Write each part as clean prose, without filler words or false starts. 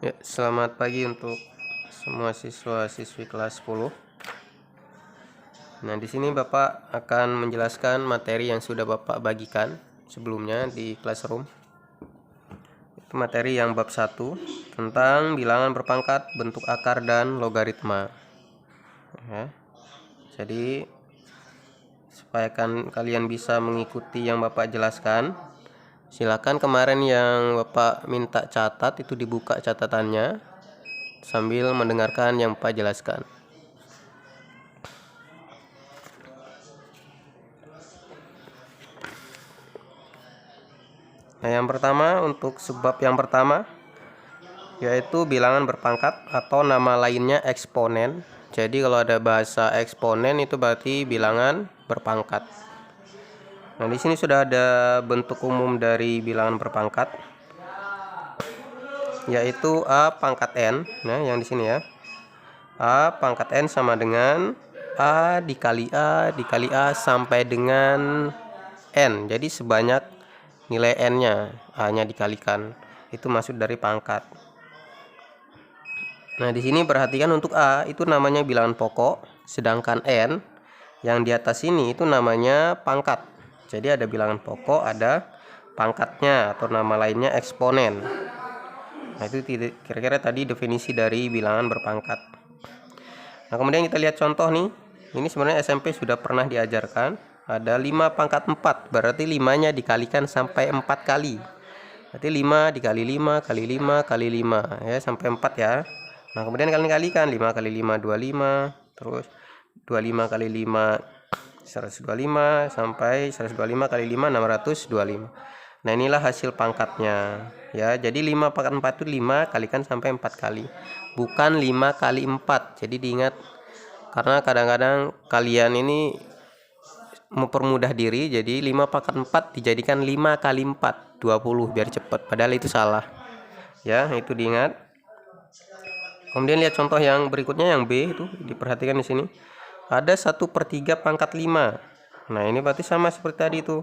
Ya, selamat pagi untuk semua siswa-siswi kelas 10. Nah, di sini Bapak akan menjelaskan materi yang sudah Bapak bagikan sebelumnya di classroom. Itu materi yang bab 1 tentang bilangan berpangkat, bentuk akar dan logaritma. Ya. Jadi supaya kalian bisa mengikuti yang Bapak jelaskan, silakan kemarin yang Bapak minta catat itu dibuka catatannya sambil mendengarkan yang Bapak jelaskan. Nah, yang pertama untuk sebab yang pertama yaitu bilangan berpangkat atau nama lainnya eksponen. Jadi kalau ada bahasa eksponen itu berarti bilangan berpangkat. Nah, di sini sudah ada bentuk umum dari bilangan berpangkat, yaitu A pangkat N. Nah, yang di sini ya. A pangkat N sama dengan A dikali A sampai dengan N. Jadi sebanyak nilai N-nya, A-nya dikalikan. Itu maksud dari pangkat. Nah, di sini perhatikan untuk A itu namanya bilangan pokok, sedangkan N yang di atas ini itu namanya pangkat. Jadi ada bilangan pokok, ada pangkatnya atau nama lainnya eksponen. Nah, itu kira-kira tadi definisi dari bilangan berpangkat. Nah, kemudian kita lihat contoh nih. Ini sebenarnya SMP sudah pernah diajarkan. Ada 5 pangkat 4, berarti 5-nya dikalikan sampai 4 kali. Berarti 5 dikali 5 kali 5 kali 5 ya, sampai 4 ya. Nah, kemudian kalian kalikan 5 kali 5 25, terus 25 kali 5 125 sampai 125 kali 5 625. Nah, inilah hasil pangkatnya ya. Jadi 5 pangkat 4 itu 5 kalikan sampai 4 kali. Bukan 5 kali 4. Jadi diingat, karena kadang-kadang kalian ini mempermudah diri, jadi 5 pangkat 4 dijadikan 5 kali 4 20 biar cepat, padahal itu salah ya, itu diingat. Kemudian lihat contoh yang berikutnya, yang B, itu diperhatikan di sini ada 1/3 pangkat 5. Nah, ini berarti sama seperti tadi itu,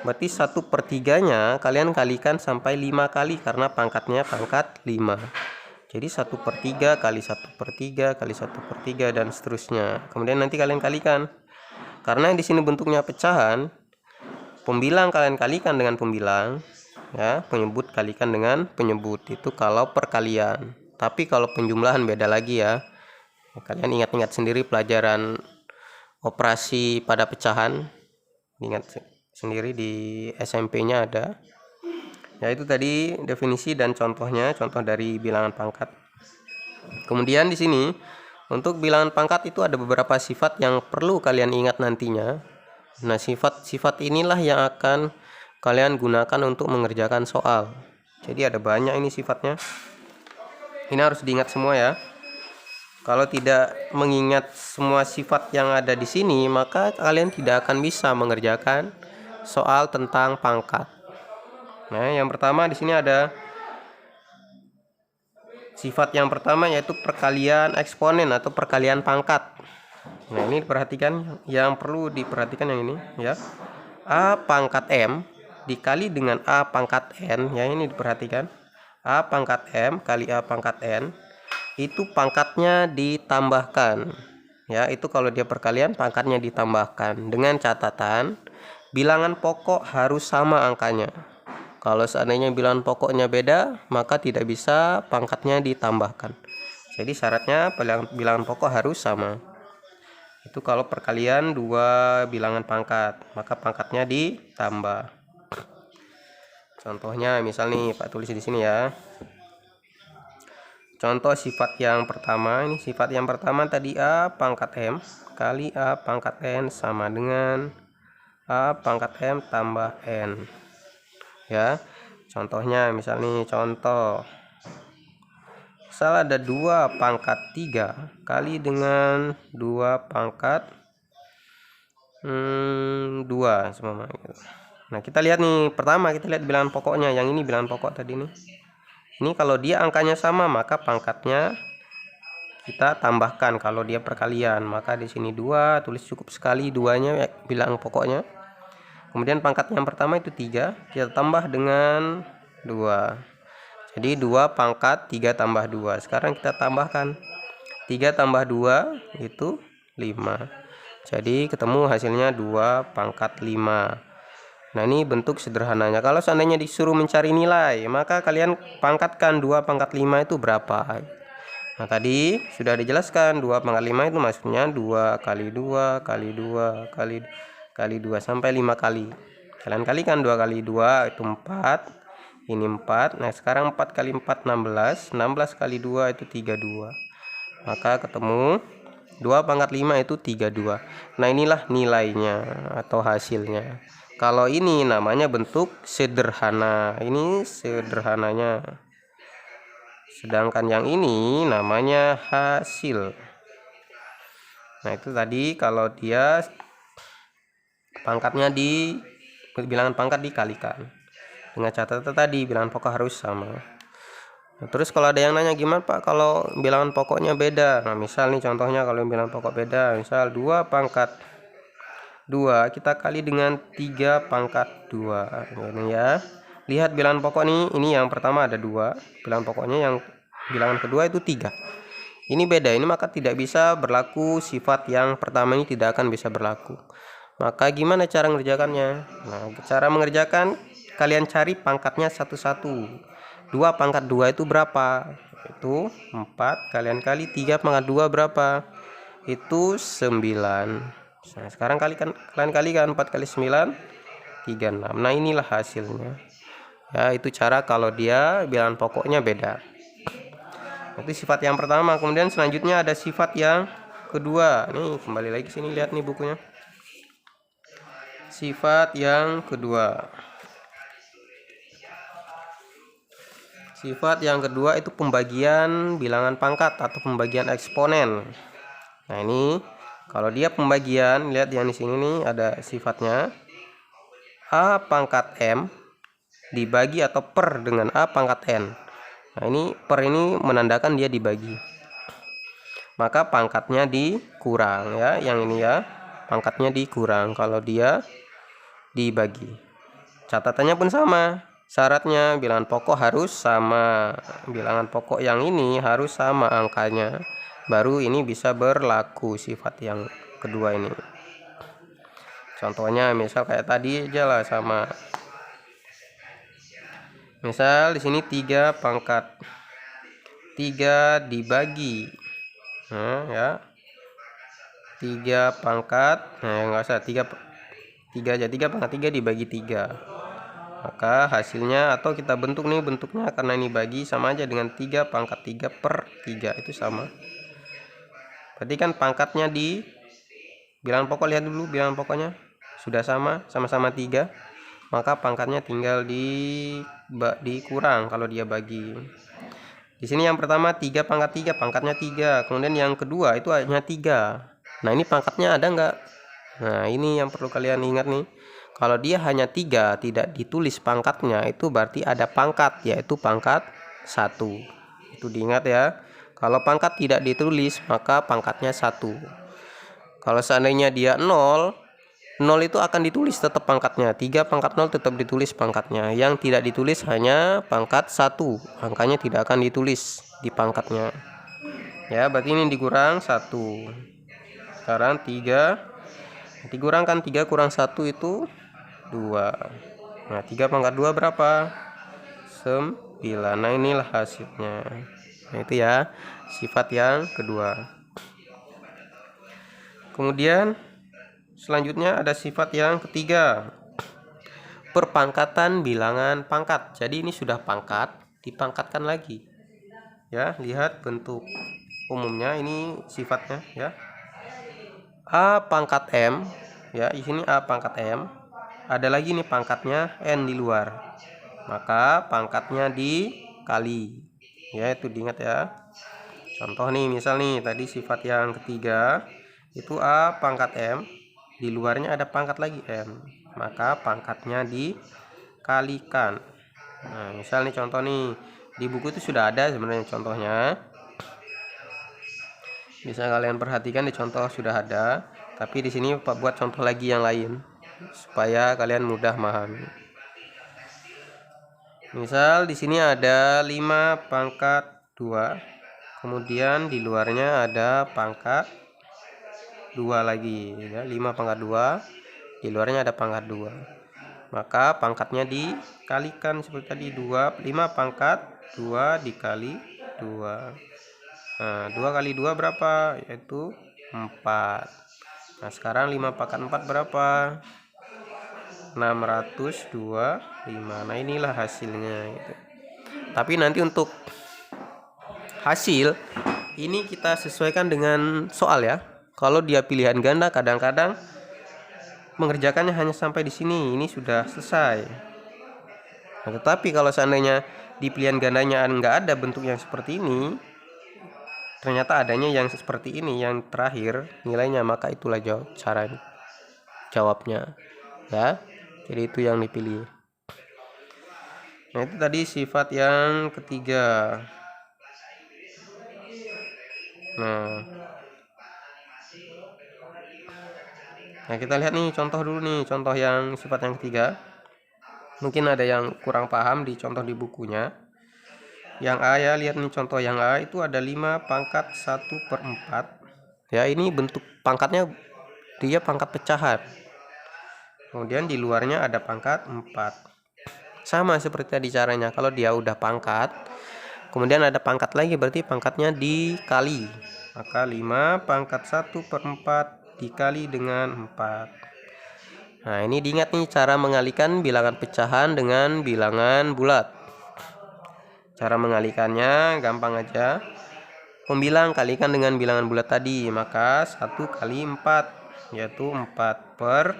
berarti 1/3-nya kalian kalikan sampai 5 kali karena pangkatnya pangkat 5. Jadi 1/3 kali 1/3 kali 1/3 dan seterusnya. Kemudian nanti kalian kalikan. Karena di sini bentuknya pecahan, pembilang kalian kalikan dengan pembilang ya, penyebut kalikan dengan penyebut, itu kalau perkalian. Tapi kalau penjumlahan beda lagi ya. Kalian ingat-ingat sendiri pelajaran operasi pada pecahan, ingat sendiri di SMP-nya ada. Ya, itu tadi definisi dan contohnya, contoh dari bilangan pangkat. Kemudian di sini untuk bilangan pangkat itu ada beberapa sifat yang perlu kalian ingat nantinya. Nah, sifat-sifat inilah yang akan kalian gunakan untuk mengerjakan soal. Jadi ada banyak ini sifatnya. Ini harus diingat semua ya. Kalau tidak mengingat semua sifat yang ada di sini, maka kalian tidak akan bisa mengerjakan soal tentang pangkat. Nah, yang pertama di sini ada sifat yang pertama, yaitu perkalian eksponen atau perkalian pangkat. Nah, ini diperhatikan, yang perlu diperhatikan yang ini ya. A pangkat M dikali dengan A pangkat N, ya, ini diperhatikan. A pangkat M kali A pangkat N, itu pangkatnya ditambahkan. Ya, itu kalau dia perkalian pangkatnya ditambahkan dengan catatan bilangan pokok harus sama angkanya. Kalau seandainya bilangan pokoknya beda, maka tidak bisa pangkatnya ditambahkan. Jadi syaratnya bilangan pokok harus sama. Itu kalau perkalian dua bilangan pangkat, maka pangkatnya ditambah. Contohnya misal nih Pak tulis di sini ya. Contoh sifat yang pertama, ini sifat yang pertama tadi A pangkat M kali A pangkat N sama dengan A pangkat M tambah N. Ya, contohnya misal nih, contoh misal ada 2 pangkat 3 kali dengan 2 pangkat 2 semua gitu. Nah, kita lihat nih, pertama kita lihat bilangan pokoknya, yang ini bilangan pokok tadi nih. Ini kalau dia angkanya sama, maka pangkatnya kita tambahkan. Kalau dia perkalian, maka di sini 2, tulis cukup sekali 2-nya bilangan pokoknya. Kemudian pangkat yang pertama itu 3, kita tambah dengan 2. Jadi 2 pangkat 3 tambah 2. Sekarang kita tambahkan 3 tambah 2 itu 5. Jadi ketemu hasilnya 2 pangkat 5. Nah, ini bentuk sederhananya. Kalau seandainya disuruh mencari nilai, maka kalian pangkatkan 2 pangkat 5 itu berapa. Nah, tadi sudah dijelaskan 2 pangkat 5 itu maksudnya 2 kali 2 kali 2 kali 2 sampai 5 kali. Kalian kalikan 2 kali 2 itu 4. Ini 4. Nah, sekarang 4 kali 4 16. 16 kali 2 itu 32. Maka ketemu 2 pangkat 5 itu 32. Nah, inilah nilainya atau hasilnya. Kalau ini namanya bentuk sederhana. Ini sederhananya. Sedangkan yang ini namanya hasil. Nah, itu tadi kalau dia pangkatnya di bilangan pangkat dikalikan. Dengan catatan tadi bilangan pokok harus sama. Nah, terus kalau ada yang nanya gimana Pak kalau bilangan pokoknya beda. Nah, misal nih contohnya kalau bilangan pokok beda, misal 2 pangkat 2 kita kali dengan 3 pangkat 2 ini ya. Lihat bilangan pokok nih, ini yang pertama ada 2, bilangan pokoknya yang bilangan kedua itu 3. Ini beda, ini maka tidak bisa berlaku, sifat yang pertama ini tidak akan bisa berlaku. Maka gimana cara mengerjakannya? Nah, cara mengerjakan kalian cari pangkatnya satu-satu. 2 pangkat 2 itu berapa? Itu 4, kalian kali 3 pangkat 2 berapa? Itu 9. Nah, sekarang kalian kalikan 4 kali 9 36. Nah, inilah hasilnya. Ya, itu cara kalau dia bilangan pokoknya beda. Itu sifat yang pertama. Kemudian selanjutnya ada sifat yang kedua. Nih, kembali lagi sini lihat nih bukunya. Sifat yang kedua. Sifat yang kedua itu pembagian bilangan pangkat atau pembagian eksponen. Nah, ini kalau dia pembagian, lihat yang di sini nih ada sifatnya A pangkat M dibagi atau per dengan A pangkat N. Nah, ini per ini menandakan dia dibagi. Maka pangkatnya dikurang ya, yang ini ya. Pangkatnya dikurang kalau dia dibagi. Catatannya pun sama. Syaratnya bilangan pokok harus sama. Bilangan pokok yang ini harus sama angkanya. Baru ini bisa berlaku sifat yang kedua ini. Contohnya misal kayak tadi aja lah sama. Misal di sini 3 pangkat 3 dibagi. Nah, ya. 3 pangkat, nah enggak usah 3 aja, 3 pangkat 3 dibagi 3. Maka hasilnya atau kita bentuk nih bentuknya karena ini bagi sama aja dengan 3 pangkat 3 per 3 itu sama. Berarti kan pangkatnya di bilangan pokok, lihat dulu bilangan pokoknya sudah sama-sama 3. Maka pangkatnya tinggal dikurang kalau dia bagi. Di sini yang pertama 3 pangkat 3, pangkatnya 3. Kemudian yang kedua itu hanya 3. Nah, ini pangkatnya ada enggak? Nah, ini yang perlu kalian ingat nih. Kalau dia hanya 3 tidak ditulis pangkatnya, itu berarti ada pangkat, yaitu pangkat 1. Itu diingat ya. Kalau pangkat tidak ditulis maka pangkatnya 1. Kalau seandainya dia 0 itu akan ditulis tetap pangkatnya. 3 pangkat 0 tetap ditulis pangkatnya. Yang tidak ditulis hanya pangkat 1. Angkanya tidak akan ditulis di pangkatnya. Ya, berarti ini dikurang 1. Sekarang 3 dikurangkan 3 kurang 1 itu 2. Nah, 3 pangkat 2 berapa? 9. Nah, inilah hasilnya. Nah, itu ya sifat yang kedua. Kemudian selanjutnya ada sifat yang ketiga, perpangkatan bilangan pangkat. Jadi ini sudah pangkat, dipangkatkan lagi. Ya, lihat bentuk umumnya ini sifatnya ya. A pangkat M ya, di sini A pangkat M. Ada lagi nih pangkatnya N di luar. Maka pangkatnya dikali. Ya, itu diingat ya. Contoh nih, misal nih tadi sifat yang ketiga itu A pangkat M, di luarnya ada pangkat lagi M, maka pangkatnya dikalikan. Nah, misal nih contoh nih di buku itu sudah ada sebenarnya contohnya, bisa kalian perhatikan di contoh sudah ada, tapi di sini Pak buat contoh lagi yang lain supaya kalian mudah memahami. Misal di sini ada 5 pangkat 2, kemudian di luarnya ada pangkat 2 lagi ya, 5 pangkat 2, di luarnya ada pangkat 2. Maka pangkatnya dikalikan seperti tadi, 5 pangkat 2 dikali 2. Nah, 2 kali 2 berapa? Yaitu 4. Nah, sekarang 5 pangkat 4 berapa? 625. Nah, inilah hasilnya gitu. Tapi nanti untuk hasil ini kita sesuaikan dengan soal ya. Kalau dia pilihan ganda kadang-kadang mengerjakannya hanya sampai di sini, ini sudah selesai. Nah, tetapi kalau seandainya di pilihan gandanya nggak ada bentuk yang seperti ini, ternyata adanya yang seperti ini yang terakhir nilainya, maka itulah cara jawabnya ya. Jadi itu yang dipilih. Nah, itu tadi sifat yang ketiga. Nah, kita lihat nih contoh dulu nih, contoh yang sifat yang ketiga. Mungkin ada yang kurang paham di contoh di bukunya. Yang A ya, lihat nih contoh yang A itu ada 5 pangkat 1/4. Ya, ini bentuk pangkatnya dia pangkat pecahan. Kemudian di luarnya ada pangkat 4. Sama seperti tadi caranya, kalau dia udah pangkat, kemudian ada pangkat lagi, berarti pangkatnya dikali. Maka 5 pangkat 1/4 dikali dengan 4. Nah, ini diingat nih cara mengalihkan bilangan pecahan dengan bilangan bulat. Cara mengalikannya gampang aja. Pembilang kalikan dengan bilangan bulat tadi, maka 1 kali 4 yaitu 4/4.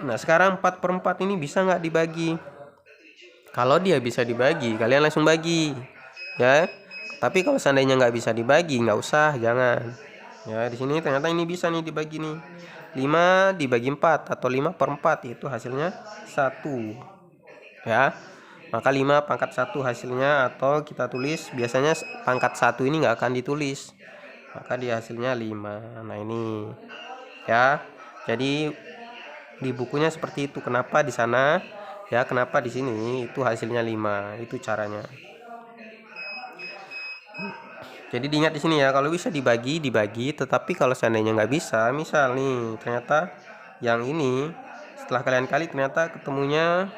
Nah, sekarang 4/4 ini bisa nggak dibagi? Kalau dia bisa dibagi, kalian langsung bagi ya. Tapi kalau seandainya nggak bisa dibagi, nggak usah, jangan ya. Di sini ternyata ini bisa nih dibagi nih, 5 dibagi 4 atau 5/4 itu hasilnya 1 ya. Maka 5 pangkat 1 hasilnya, atau kita tulis, biasanya pangkat 1 ini nggak akan ditulis, maka dia hasilnya 5. Nah, ini ya. Jadi di bukunya seperti itu. Kenapa di sana ya, kenapa di sini itu hasilnya 5, itu caranya. Jadi diingat di sini ya, kalau bisa dibagi, tetapi kalau seandainya nggak bisa, misal nih ternyata yang ini setelah kalian kali ternyata ketemunya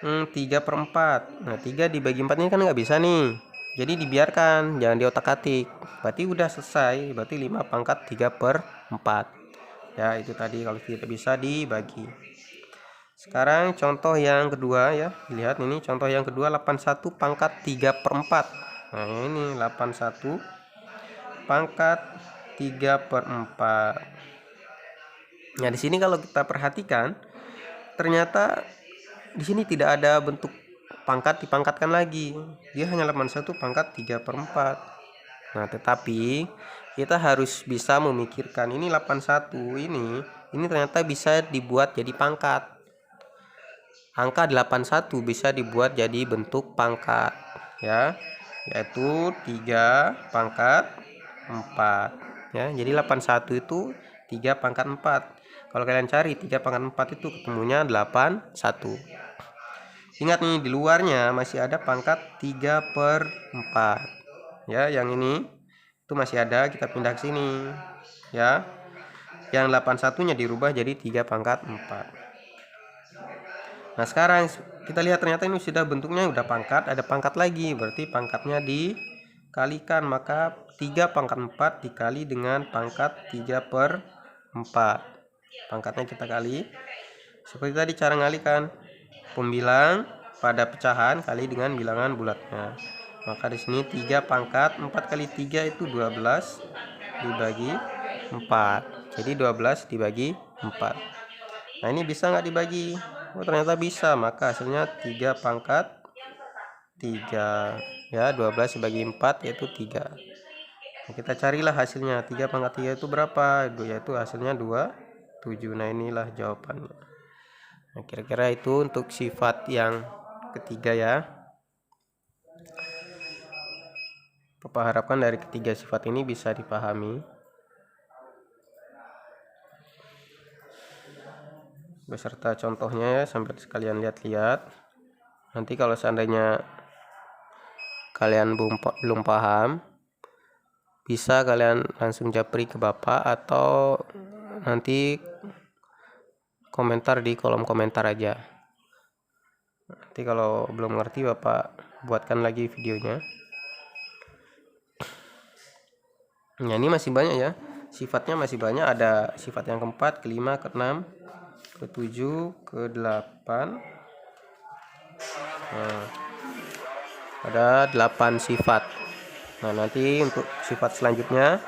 3/4. Nah, 3 dibagi 4 ini kan nggak bisa nih, jadi dibiarkan, jangan diotak-atik. Berarti udah selesai, berarti 5 pangkat 3/4 ya. Itu tadi kalau tidak bisa dibagi. Sekarang contoh yang kedua ya, lihat ini contoh yang kedua, 81 pangkat 3/4. Nah, ini 81 pangkat 3/4. Nah, di sini kalau kita perhatikan ternyata di sini tidak ada bentuk pangkat dipangkatkan lagi, dia hanya 81 pangkat 3/4. Nah, tetapi kita harus bisa memikirkan ini 81 ini ternyata bisa dibuat jadi pangkat. Angka 81 bisa dibuat jadi bentuk pangkat ya, yaitu 3 pangkat 4 ya. Jadi 81 itu 3 pangkat 4. Kalau kalian cari 3 pangkat 4 itu ketemunya 81. Ingat nih, di luarnya masih ada pangkat 3/4 ya. Yang ini itu masih ada, kita pindah ke sini ya. Yang 81-nya dirubah jadi 3 pangkat 4. Nah, sekarang kita lihat ternyata ini sudah bentuknya udah pangkat, ada pangkat lagi, berarti pangkatnya dikalikan, maka 3 pangkat 4 dikali dengan pangkat 3/4. Pangkatnya kita kali. Seperti tadi cara ngalikan, pembilang pada pecahan kali dengan bilangan bulatnya. Maka di sini 3 pangkat 4 kali 3 itu 12 dibagi 4. Jadi 12 dibagi 4. Nah, ini bisa nggak dibagi? Oh, ternyata bisa, maka hasilnya 3 pangkat 3 ya. 12 dibagi 4 yaitu 3. Nah, kita carilah hasilnya, 3 pangkat 3 itu berapa? Yaitu hasilnya 27. Nah, inilah jawabannya. Nah, kira-kira itu untuk sifat yang ketiga ya. Bapak harapkan dari ketiga sifat ini bisa dipahami. beserta contohnya ya, sambil sekalian lihat-lihat. Nanti kalau seandainya kalian belum paham, bisa kalian langsung japri ke Bapak atau nanti komentar di kolom komentar aja. Nanti kalau belum ngerti Bapak buatkan lagi videonya. Nah, ini masih banyak ya. Sifatnya masih banyak, ada sifat yang keempat, kelima, keenam, ketujuh, kedelapan. Nah, ada 8 sifat. Nah, nanti untuk sifat selanjutnya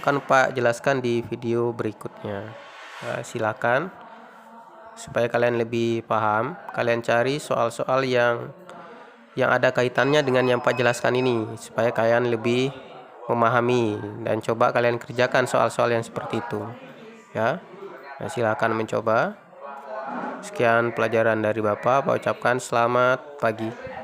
akan Pak jelaskan di video berikutnya. Nah, silakan supaya kalian lebih paham, kalian cari soal-soal yang ada kaitannya dengan yang Pak jelaskan ini, supaya kalian lebih memahami, dan coba kalian kerjakan soal-soal yang seperti itu ya. Nah, silakan mencoba. Sekian pelajaran dari Bapak. Ucapkan selamat pagi.